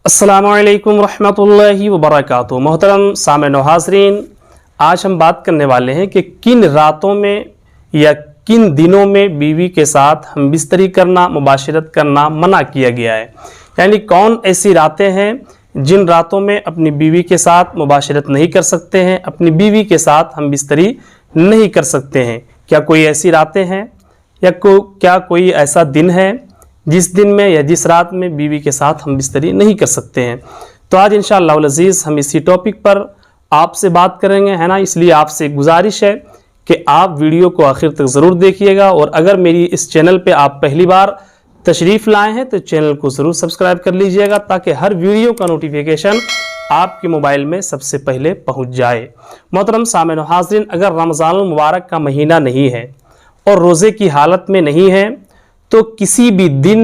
अस्सलामु अलैकुम रहमतुल्लाहि व बरकातुहू। मोहतरम सामईन व हाज़रीन, आज हम बात करने वाले हैं कि किन रातों में या किन दिनों में बीवी के साथ हम बिस्तरी करना, मुबाशरत करना मना किया गया है। यानी कौन ऐसी रातें हैं जिन रातों में अपनी बीवी के साथ मुबाशरत नहीं कर सकते हैं, अपनी बीवी के साथ हम बिस्तरी नहीं कर सकते हैं। क्या कोई ऐसी रातें हैं या क्या कोई ऐसा दिन है जिस दिन में या जिस रात में बीवी के साथ हम बिस्तरी नहीं कर सकते हैं। तो आज इंशाअल्लाह अज़ीज़ हम इसी टॉपिक पर आपसे बात करेंगे, है ना। इसलिए आपसे गुजारिश है कि आप वीडियो को आखिर तक ज़रूर देखिएगा, और अगर मेरी इस चैनल पे आप पहली बार तशरीफ़ लाए हैं तो चैनल को ज़रूर सब्सक्राइब कर लीजिएगा, ताकि हर वीडियो का नोटिफिकेशन आपके मोबाइल में सबसे पहले पहुँच जाए। मोहतरम सामईन व हाज़रीन, अगर रमज़ानुल मुबारक का महीना नहीं है और रोज़े की हालत में नहीं है तो किसी भी दिन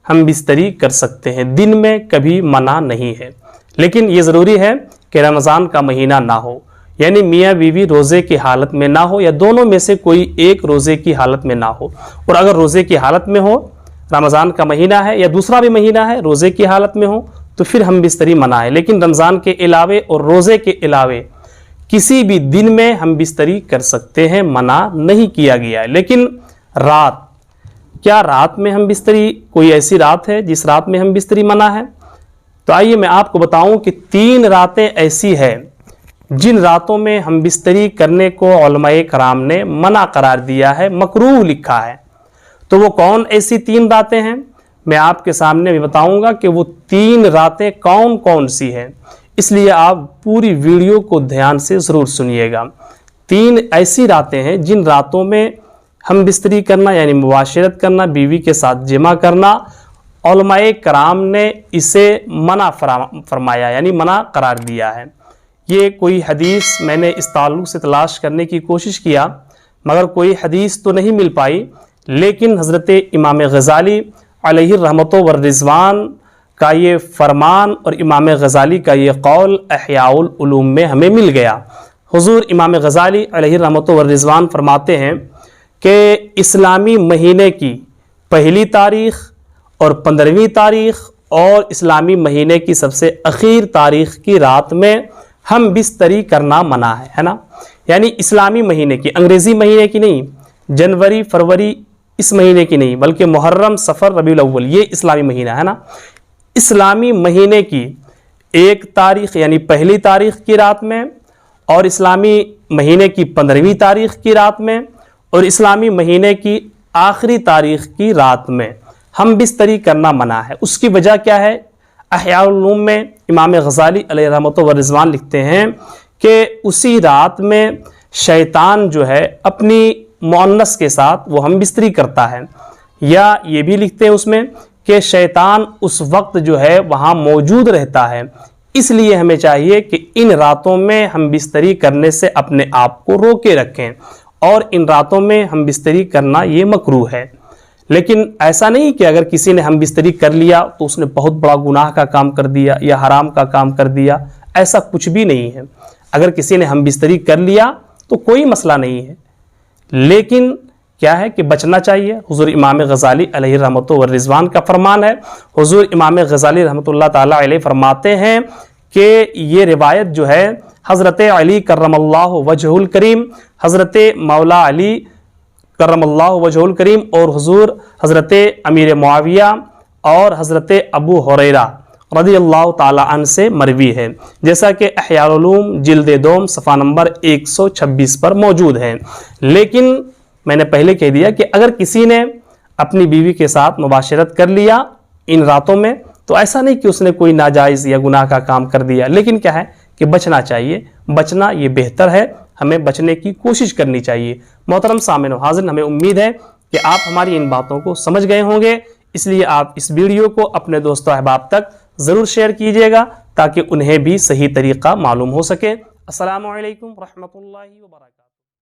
हम बिस्तरी कर सकते हैं, दिन में कभी मना नहीं है। लेकिन ये ज़रूरी है कि रमज़ान का महीना ना हो, यानी मियाँ बीवी रोज़े की हालत में ना हो, या दोनों में से कोई एक रोज़े की हालत में ना हो। और अगर रोज़े की हालत में हो, रमज़ान का महीना है या दूसरा भी महीना है, रोज़े की हालत में हो, तो फिर हम बिस्तरी मना है। लेकिन रमज़ान के अलावे और रोज़े के अलावे किसी भी दिन में हम बिस्तरी कर सकते हैं, मना नहीं किया गया है। लेकिन रात, क्या रात में हम बिस्तरी, कोई ऐसी रात है जिस रात में हम बिस्तरी मना है? तो आइए मैं आपको बताऊं कि 3 रातें ऐसी हैं जिन रातों में हम बिस्तरी करने को उलमाए कराम ने मना करार दिया है, मकरूह लिखा है। तो वो कौन ऐसी 3 रातें हैं, मैं आपके सामने भी बताऊंगा कि वो 3 रातें कौन कौन सी हैं। इसलिए आप पूरी वीडियो को ध्यान से ज़रूर सुनिएगा। 3 ऐसी रातें हैं जिन रातों में हम बिस्तरी करना यानी मुबाशरत करना, बीवी के साथ जिमा करना, उलमाए कराम ने इसे मना फरमाया यानी मना करार दिया है। ये कोई हदीस मैंने इस ताल्लुक़ से तलाश करने की कोशिश किया, मगर कोई हदीस तो नहीं मिल पाई। लेकिन हज़रत इमाम ग़ज़ाली अलैहि रहमतो व रिज़वान का ये फरमान और इमाम ग़ज़ाली का ये कौल इहयाउल उलूम में हमें मिल गया। हुज़ूर इमाम ग़ज़ाली अलैहि रहमतो व रिज़वान फरमाते हैं कि इस्लामी महीने की पहली तारीख़ और 15वीं तारीख़ और इस्लामी महीने की सबसे अखीर तारीख़ की रात में हम बिस्तरी करना मना है ना। यानी इस्लामी महीने की, अंग्रेज़ी महीने की नहीं, जनवरी फरवरी इस महीने की नहीं, बल्कि मुहर्रम सफ़र रबीउल अव्वल ये इस्लामी महीना है ना। इस्लामी महीने की 1 तारीख़ यानी पहली तारीख़ की रात में, और इस्लामी महीने की 15वीं तारीख़ की रात में, और इस्लामी महीने की आखिरी तारीख़ की रात में हम बिस्तरी करना मना है। उसकी वजह क्या है? इहयाउल उलूम में इमाम ग़ज़ाली अलैहि रहमतो व रिज़वान लिखते हैं कि उसी रात में शैतान जो है अपनी मुअन्नस के साथ वो हम बिस्तरी करता है। या ये भी लिखते हैं उसमें कि शैतान उस वक्त जो है वहाँ मौजूद रहता है। इसलिए हमें चाहिए कि इन रातों में हम बिस्तरी करने से अपने आप को रोके रखें, और इन रातों में हम बिस्तरी करना ये मकरूह है। लेकिन ऐसा नहीं कि अगर किसी ने हम बिस्तरी कर लिया तो उसने बहुत बड़ा गुनाह का काम कर दिया या हराम का काम कर दिया, ऐसा कुछ भी नहीं है। अगर किसी ने हम बिस्तरी कर लिया तो कोई मसला नहीं है, लेकिन क्या है कि बचना चाहिए। हुज़ूर इमाम ग़ज़ाली अलैहि रहमतो व रिज़वान का फरमान है। हुज़ूर इमाम ग़ज़ाली रहमतुल्लाह ताला अलैहि फरमाते हैं कि ये रिवायत जो है हज़रत अली करमल्लाहु वजहुल करीम, हज़रत मौला अली करमल्लाहु वजहुल करीम और हुज़ूर हज़रत अमीर मुआविया और हज़रत अबू हुरैरा रज़ियल्लाहु ताला अन्हु से मरवी है, जैसा कि इहयाउल उलूम जिल्द 2 सफ़ा नंबर 126 पर मौजूद है। लेकिन मैंने पहले कह दिया कि अगर किसी ने अपनी बीवी के साथ मुबाशरत कर लिया इन रातों में, तो ऐसा नहीं कि उसने कोई नाजायज़ या गुनाह का काम कर दिया, लेकिन क्या है कि बचना चाहिए। बचना ये बेहतर है, हमें बचने की कोशिश करनी चाहिए। मोहतरम सामईन व हाज़रीन, हमें उम्मीद है कि आप हमारी इन बातों को समझ गए होंगे। इसलिए आप इस वीडियो को अपने दोस्तों अहबाब तक ज़रूर शेयर कीजिएगा, ताकि उन्हें भी सही तरीक़ा मालूम हो सके। अस्सलामु अलैकुम रहमतुल्लाहि व बरकातुहू।